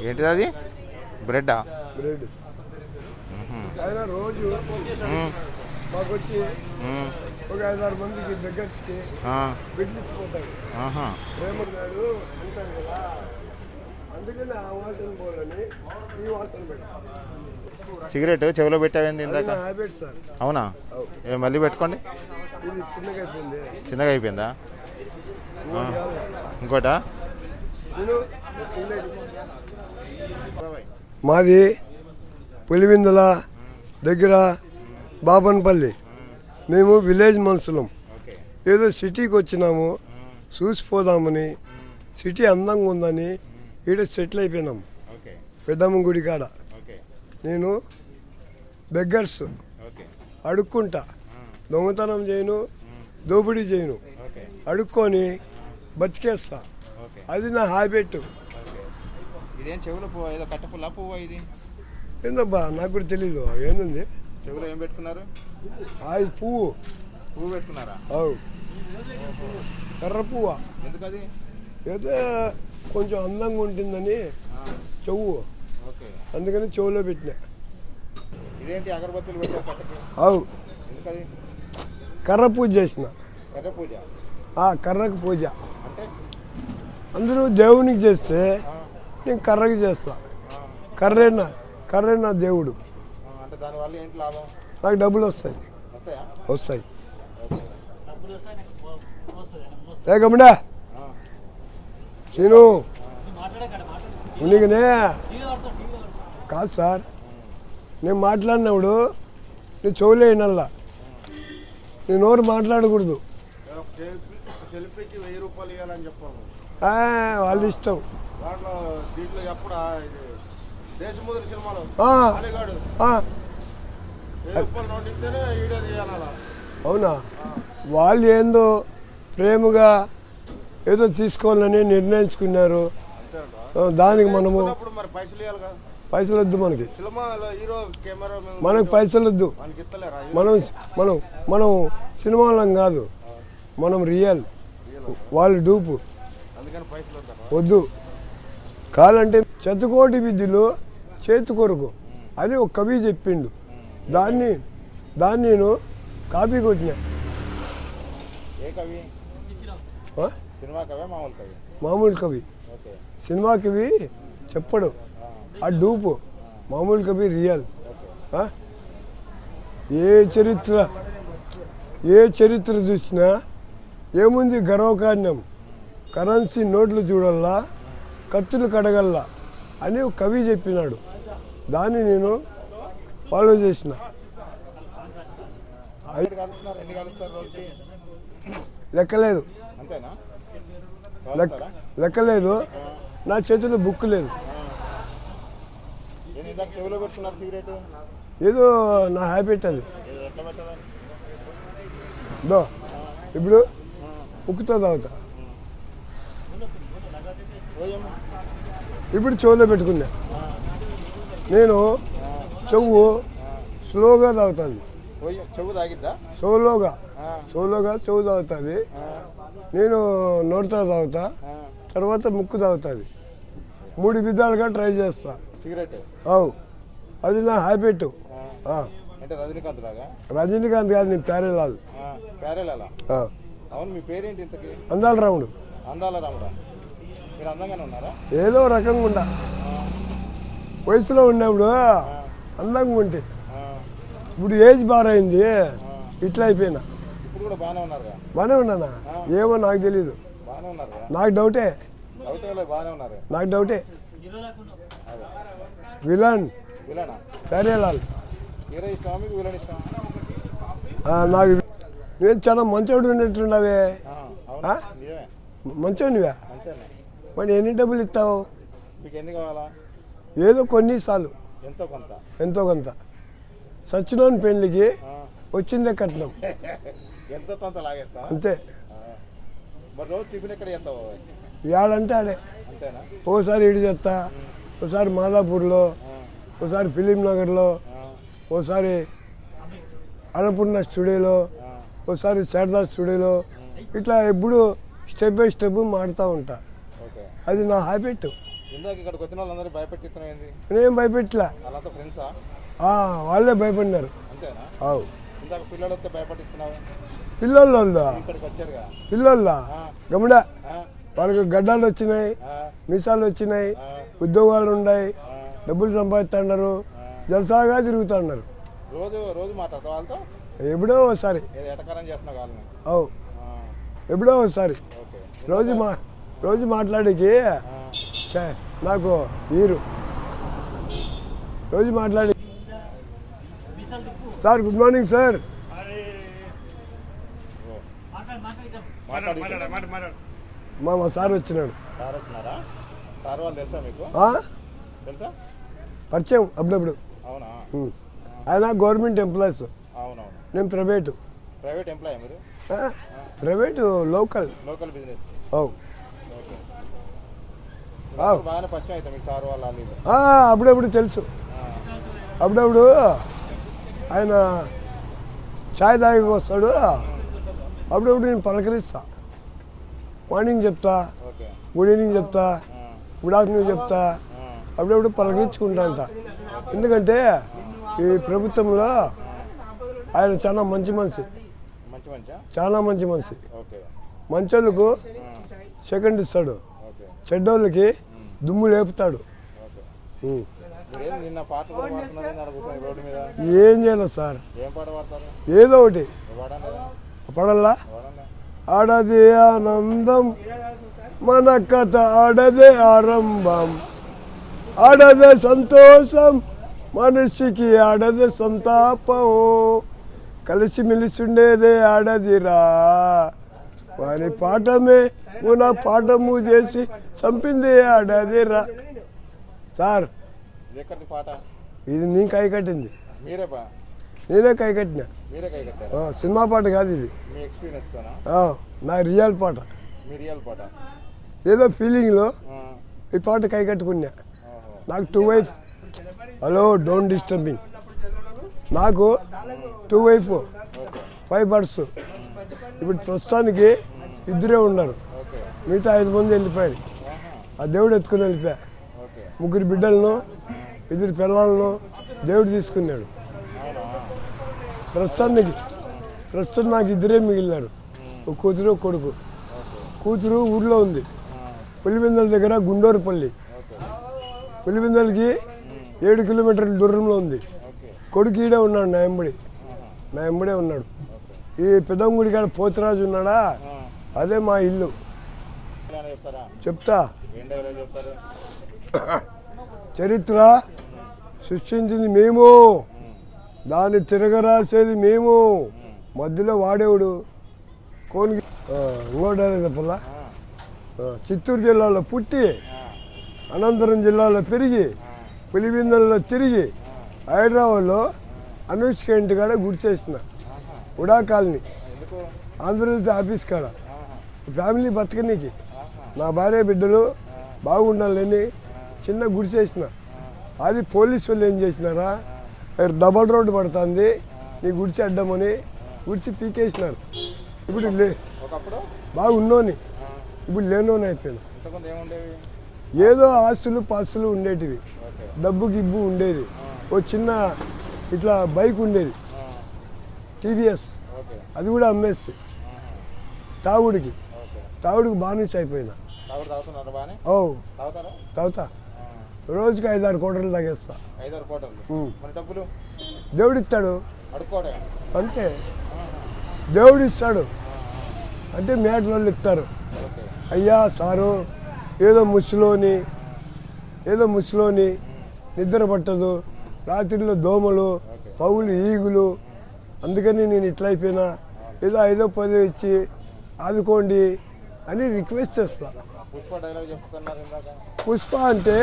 ఏంటిది అది? బ్రెడ్డా? బ్రెడ్ ఆయన రోజు మాకు వచ్చి ఒక 5-6 మందికి బెగ్గర్స్కి బిడ్లు ఇచ్చిపోతాడు. ప్రేమ గారు అంటారు కదా, అందుకని ఆ వాసన పోలని ఈ వాసన పెట్టారు. సిగరెట్ చెవిలో పెట్టావేంది ఇందాక? Habit sir. అవునా? మళ్ళీ పెట్టుకోండి. ఇది చిన్నగా అయిపోయింది. చిన్నగా అయిపోయిందా? ఇంకోటా? మాది పులివిందుల దగ్గర బాబన్పల్లి. మేము విలేజ్ మనుషులం. ఏదో సిటీకి వచ్చినాము, చూసిపోదామని. సిటీ అందంగా ఉందని ఈడ సెటిల్ అయిపోయినాం పెద్దమ్మ గుడి కాడ. నేను బెగ్గర్స్ అడుక్కుంటా, దొంగతనం చేయను, దోపిడీ చేయను, అడుక్కొని బతికేస్తా. అది నా హ్యాబిట్. ఇదేం చెవులో పువ్వు? ఏదో కట్టపుల్ల పువ్వు ఇది? ఏందబ్బా నాకు కూడా తెలీదు. ఏంది చెవులో ఏం పెట్టుకున్నారు? అది పువ్వు. పువ్వు పెట్టుకున్నారా? అవు, కర్ర పువ్వు. ఎందుకది? ఏదో కొంచెం అందంగా ఉంటుందని చెవు, అందుకని చెవులో పెట్టినా. ఇదేంటి అగరబత్తులు పెట్టారు? అవు, ఎందుకది? కర్ర పూజ చేసిన. కర్ర పూజ? కర్రకు పూజ. అంటే అందరూ దేవునికి చేస్తే నేను కర్రకి చేస్తా. కర్రే నా దేవుడు. అంటే దానివల్ల ఏంటి లాభం? నాకు డబ్బులు వస్తాయి. వస్తాయి. లేకముండా సీను నీకునే కాదు సార్, నేను మాట్లాడినప్పుడు నీ చెవులే వినల్లా, నీ నోరు మాట్లాడకూడదు. సెల్ఫీకి 1000 రూపాయలు ఇవ్వాలని చెప్పాము. వాళ్ళ ఇష్టం. దాంట్లో దీంట్లో ఎప్పుడు దేశముద్ర సినిమాలో అవునా? వాళ్ళు ఏందో ప్రేమగా ఏదో తీసుకోవాలని నిర్ణయించుకున్నారు. దానికి మనము పైసలు వద్దు, మనకి పైసలు వద్దు. మనం సినిమాలం కాదు, మనం రియల్. వాళ్ళు డూపు వద్దు. కావాలంటే శతకోటి విద్యలు చేతి కొరకు అని ఒక కవి చెప్పిండు. దాన్ని నేను కాపీ కొట్టినా. మామూలు కవి. సినిమా కవి చెప్పడు, ఆ డూపు. మామూలు కవి రియల్. ఏ చరిత్ర చూసినా ఏముంది? గర్వకారణం, కరెన్సీ నోట్లు చూడల్లా, కత్తులు కడగల్లా అని ఒక కవి చెప్పినాడు. దాన్ని నేను ఫాలో చేసిన. లెక్కలేదు, లెక్కలేదు. నా చేతిలో బుక్ లేదు. ఏదో నా హ్యాబిట్ అది. ఇప్పుడు ముక్కుతో తాగుతా. ఇప్పుడు చెవులో పెట్టుకున్నా. నేను చెవు స్లోగా తాగుతాను. చెవులోగా చెవు తాగుతుంది. నేను నోటితో తాగుతా, తర్వాత ముక్కు తాగుతుంది. 3 విధాలుగా ట్రై చేస్తా. అవు, అది నా హ్యాబిట్. రజనీకాంత్ కాదు, నేను ప్యారేలాల్. అందాల రాముడు. ఏదో రకంగా ఉండా. వయసులో ఉన్నప్పుడు అందంగా ఉంటే, ఇప్పుడు ఏజ్ బారైంది, ఇట్లా అయిపోయినా. బాగానే ఉన్నానా? ఏమో నాకు తెలీదు. నాకు డౌటే. విలన్ ప్యారేలాల్. నాకు నేను చాలా మంచోడు ఉన్నట్టుండవే. మంచోనివా? మరి ఎన్ని డబ్బులు ఇస్తావు? ఏదో కొన్నిసార్లు ఎంతో కొంత. సచ్చినోని పెళ్లికి వచ్చిందే కట్నం, అంతే. ఏడంటే ఆడే. ఓసారి ఇడి చేస్తా, ఒకసారి మాదాపూర్లో, ఒకసారి ఫిలిం నగర్లో, ఓసారి అన్నపూర్ణ స్టూడియోలో, ఒకసారి శారదా స్టూడియోలో. ఇట్లా ఎప్పుడు స్టెప్ బై స్టెప్ మాడుతూ ఉంటా. అది నా హ్యాబిట్. ఇందాక ఇక్కడికి వచ్చిన వాళ్ళందరూ భయపెట్టిస్తున్నాయింది. నేనేం భయపెట్టలే, వాళ్ళంతా ఫ్రెండ్సా? వాళ్ళే భయపడినారు. అంతేనా? అవు ఇందాక పిల్లలు వస్తే భయపడిస్తున్నావు. పిల్లోళ్ళ ఇక్కడికి వచ్చారుగా. పిల్లోళ్ళ గమడ ఆ, వాళ్ళకి గడ్డాలు వచ్చినాయి, ఆ, మీసాలు వచ్చినాయి, ఆ, ఉద్యోగాలు ఉన్నాయి, ఆ. డబ్బులు సంపాదిస్తున్నారు, జలసాగా తిరుగుతున్నారు. రోజు రోజు మాట్లాడతావు వాళ్ళతో? ఎప్పుడో ఒకసారి. ఏదో ఎటకారం చేస్తున్నావు వాళ్ళని. అవు ఆ, ఎప్పుడో ఒకసారి. ఓకే. రోజు మాట్లాడేకి ఆ, నాకు వీరు రోజు మాట్లాడి. Sir good morning sir. మాట్లాడి మా సార్ వచ్చినాడు. సార్ వచ్చినారా? సార్ వాళ్ళు తెలుసా మీకు? తెలుసా? పరిచయం అప్పుడప్పుడు. అవునా? ఆయన గవర్నమెంట్ ఎంప్లాయీస్, అవునవును. నేను ప్రైవేటు. ప్రైవేట్ ఎంప్లాయీ మీరు? Private local. Local business. అవు బాగానే పరిచయం అవుతాం మీకు సార్ వాళ్ళ వాళ్ళు. అప్పుడప్పుడు తెలుసు. అప్పుడప్పుడు ఆయన ఛాయ్ తాగి వస్తాడు, అప్పుడప్పుడు నేను పలకరిస్తా. మార్నింగ్ చెప్తా, ఓకే. గుడ్ ఈవినింగ్ చెప్తా, గుడ్ ఆఫ్టర్నూన్ చెప్తా, అప్పుడప్పుడు పలకరించుకుంటా అంట. ఎందుకంటే ఈ ప్రభుత్వంలో ఆయన చాలా మంచి మనిషి, మంచి మంచిగా. చాలా మంచి మనిషి. ఓకే. మంచోళ్ళకు సెకండ్ ఇస్తాడు, ఓకే. చెడ్డోళ్ళకి దుమ్ము లేపుతాడు. ఓకే. మీరేం నిన్న పాట కూడా పాడుతున్నారని అడుగుతున్నాను రోడ్డు మీద. ఏం చేయలేదు సార్, ఏం పాట పాడతారు? ఏదో ఒకటి వాడండి. పడల్లా. వాడండి. ఆడదే ఆనందం మన కథ, ఆడదే ఆరంభం, ఆడదే సంతోషం మనిషికి, ఆడదే సంతాపం, కలిసి మెలిసి ఉండేదే ఆడదిరా, వారి పాఠమే గుణ పాఠము చేసి చంపింది ఆడదిరా. సార్ ఎక్కడి పాట? ఇది నీ కై కట్టింది. మీరే నేనే కై కట్టినా. మీరే కై కట్టారు? సినిమా పాట కాదు ఇది, మీ ఎక్స్పీరియన్స్తోనా? నా రియల్ పాట. మీ రియల్ పాట? ఏదో ఫీలింగ్లో ఈ పాట కై కట్టుకున్నా. నాకు 2 వైఫ్. Hello don't disturbing. నాకు 2 వైఫ్ 5 బర్డ్స్. ఇప్పుడు ప్రస్తుతానికి 2 ఉన్నారు, ఓకే. మిగతా 5 మంది వెళ్ళిపోయారు. ఆ దేవుడు ఎత్తుకుని వెళ్ళిపోయా. ఓకే. 3 బిడ్డలను 2 పిల్లలను దేవుడు తీసుకున్నాడు. ప్రస్తుతం నాకు 2 మిగిలినారు, ఒక కూతురు ఒక కొడుకు. కూతురు ఊర్లో ఉంది, పులిబిందల దగ్గర గుండూరుపల్లి. పులిబిందలకి 7 కిలోమీటర్ల దూరంలో ఉంది. కొడుకు ఈడే ఉన్నాడు, నా ఎంబడే ఉన్నాడు. ఈ పెద్దంగుడి కాడ పోతురాజు ఉన్నాడా, అదే మా ఇల్లు. చెప్తా. చరిత్ర సృష్టించింది మేము, దాన్ని తిరగరాసేది మేము, మధ్యలో వాడేవాడు కోనికి. ఇంకోటి చెప్పలా, చిత్తూరు జిల్లాలో పుట్టి అనంతపురం జిల్లాలో పెరిగి పులిబిందల్లో తిరిగి హైదరాబాద్లో అనుష్క ఇంటి కాడ గుడిచేసిన ఉడా కాలనీ, ఆంధ్రజ్యోతి ఆఫీస్ కాడ. ఫ్యామిలీ బతకనీకి నా భార్య బిడ్డలు బాగుండాలని చిన్న గుడిచేసిన. అది పోలీసు వాళ్ళు ఏం చేసినారా, డబల్ రోడ్డు పడుతుంది నీ గుడిచి అడ్డమని గుడిచి పీకేసినారు. ఇప్పుడు బాగున్నోని ఇప్పుడు లేనోని అయిపోయాను. ఏదో ఆస్తులు పాస్తులు ఉండేటివి, డబ్బు గిబ్బు ఉండేది. ఓ చిన్న ఇట్లా బైక్ ఉండేది టీవీఎస్, అది కూడా అమ్మేసి తాగుడికి బానిస అయిపోయినా. ఓ తాగుతా, రోజుకి 5-6 కోటర్లు తాగేస్తా. దేవుడిస్తాడు అంటే, దేవుడిస్తాడు అంటే మేటలు వాళ్ళు ఇస్తారు. అయ్యా సారు ఏదో ముసులోని నిద్ర పట్టదు, రాత్రిలో దోమలు పగులు ఈగులు, అందుకని నేను ఇట్లా అయిపోయినా, ఏదో 5-10 ఇచ్చి ఆదుకోండి అని రిక్వెస్ట్ చేస్తా. పుష్ప అంటే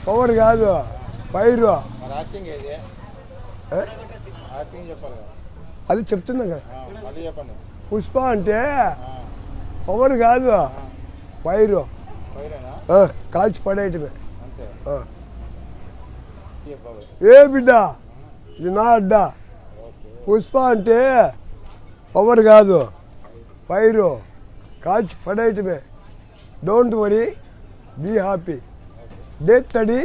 పవర్ కాదు, పైరు. అది చెప్తున్నా కదా, పుష్ప అంటే పవర్ కాదు, పైరు. కాల్చి పడేయటమే. ఏ బిడ్డ, ఇది నా అడ్డా. పుష్ప అంటే పవర్ కాదు, పైరు, కాల్చి పడేయటమే. Don't worry, be happy. దేత్తడి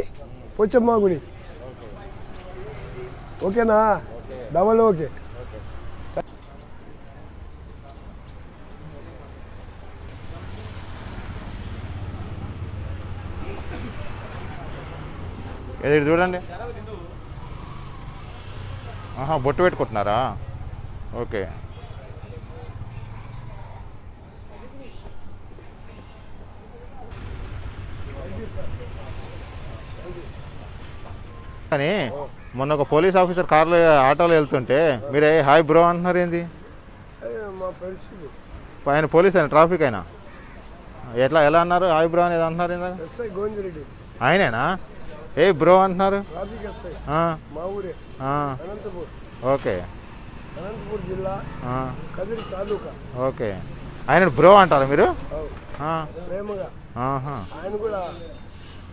పొచ్చమ్మ గుడి. ఓకేనా? Double okay. ఇది చూడండి. బొట్టు పెట్టుకుంటున్నారా? ఓకే. కానీ మొన్న ఒక పోలీస్ ఆఫీసర్ కార్లో ఆటోలో వెళ్తుంటే మీరే హాయ్ బ్రో అంటున్నారు ఏంది? మా ఫ్రెండ్స్ ఆయన పోలీస్ అయినా ట్రాఫిక్ అయినా ఎలా అన్నారు హాయ్ బ్రో అనేది అంటున్నారు? ఎస్ఐ గోవిందరెడ్డి ఆయనేనా ఏ బ్రో అంటున్నారు? ట్రాఫిక్ ఎస్ఐ మా ఊరే అనంతపూర్. ఓకే. అనంతపూర్ జిల్లా కదిరి తాలూకా. ఓకే. ఆయన బ్రో అంటారా మీరు? ప్రేమగా. ఆయన కూడా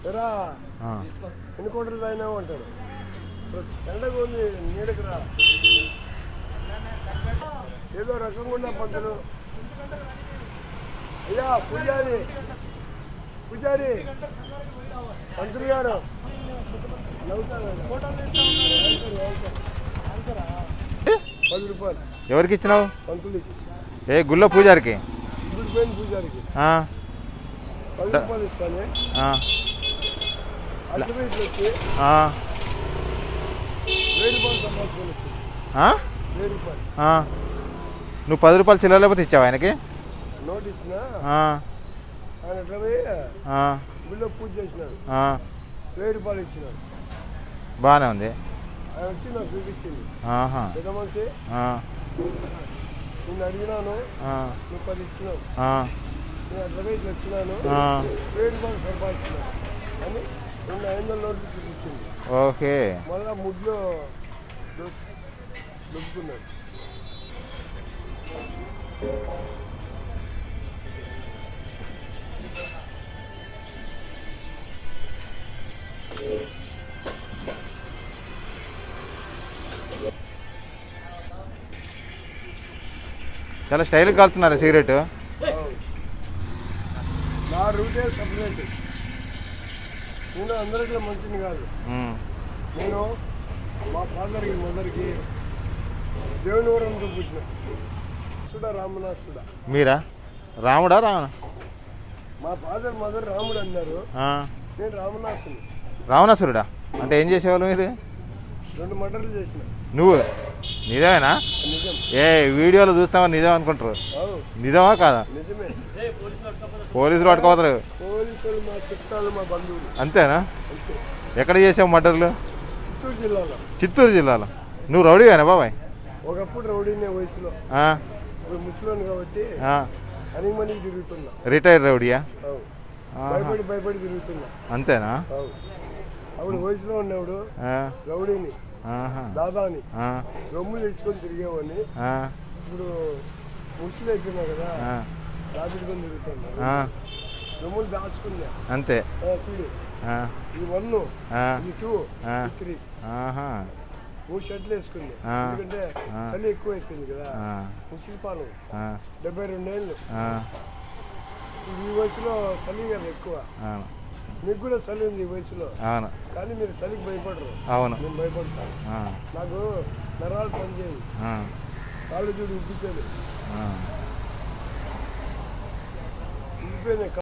ఎరా ఎన్ని కోటలు అయినా అంటాడు. ఎండగా ఉంది నీడకు రా. ఏదో రకంగా ఉన్న పంతులు. అయ్యా పూజారి పంతులు గారు 10 రూపాయలు. ఎవరికి ఇచ్చినావు? పంతులకి. ఏ గుళ్ళో పూజారికి? గుడిపోయిన పూజారికి 10 రూపాయలు ఇస్తాను. అడ్డవైపు వచ్చి 1000 రూపాయలు సంపాదించుకొని 1000 రూపాయలు. నువ్వు 10 రూపాయలు చిల్లర లేకపోతే ఇచ్చావు ఆయనకి? నోట్ ఇచ్చిన ఆయన ఎట్లా గుళ్ళో పూజ చేసినాడు. 1000 రూపాయలు ఇచ్చినాడు. బాగానే ఉంది. ఆయన వచ్చి నాకు చూపించింది. పెద్ద మనిషి నిన్ను అడిగినాను, నువ్వు 10 ఇచ్చినావు. నేను అట్లా ఇట్లా వచ్చినాను, 1000 రూపాయలు సంపాదించినాను అని 500 నోట్లు చూపించింది. ఓకే. మళ్ళా ముడ్లో దొక్కున్నాడు. చాలా స్టైల్గా కాలుతున్నారు సిగరెట్. నా రూటే సపరేట్. నేను అందరిలో మంచిది కాదు. నేను మా ఫాదర్కి మదర్కి దేవునివరంతో పుట్టిన రామనాథుడా. మీరా? రాముడా రావణ? మా ఫాదర్ మదర్ రాముడు అన్నారు, నేను రామనాథుని. రావణాసురుడా అంటే ఏం చేసేవాళ్ళు మీరు? 2 మర్డర్లు చేసిన. నువ్వు నిజమేనా? నిజం. ఏ వీడియోలో చూస్తావా నిజం అనుకుంటారు? నిజమా కాదా? నిజమే. పోలీసులు పట్టుకోవతారు. పోలీసులు మా చుట్టాలు, మా బంధువులు. అంతేనా? ఎక్కడ చేసావు మర్డర్లు? చిత్తూరు జిల్లాలో. చిత్తూరు జిల్లాలో. నువ్వు రౌడీగానే బాబాయ్? ఒకప్పుడు రౌడీనే వయసులో. ముసలోను కాబట్టి అనిమని తిరుగుతున్నా. రిటైర్డ్ రౌడీయా? భయపడి తిరుగుతున్నా. అంతేనా? అప్పుడు వయసులో ఉన్నప్పుడు రౌడీని, దాదాని రొమ్ములు ఇచ్చుకొని తిరిగేవాడిని. ఇప్పుడు ముసులు అయిపోయినా కదా, దాచుకొని తిరుగుతున్నా. రొమ్ములు దాచుకున్నా అంతే. ఈ 1, ఈ 2, ఈ 3 3 షర్ట్లు వేసుకుంది. ఎందుకంటే చలి ఎక్కువ అయిపోయింది కదా. ముసలి పాలు 72 ఏళ్ళు. ఈ వయసులో చలి కదా ఎక్కువ. మీకు కూడా చలి ఉంది ఈ వయసులో. కానీ మీరు చలికి భయపడరు. అవును, నేను భయపడతాను. నాకు నరాలు పనిచేయదు. కాళ్ళు చూడు ఉబ్బిపోయినాయి.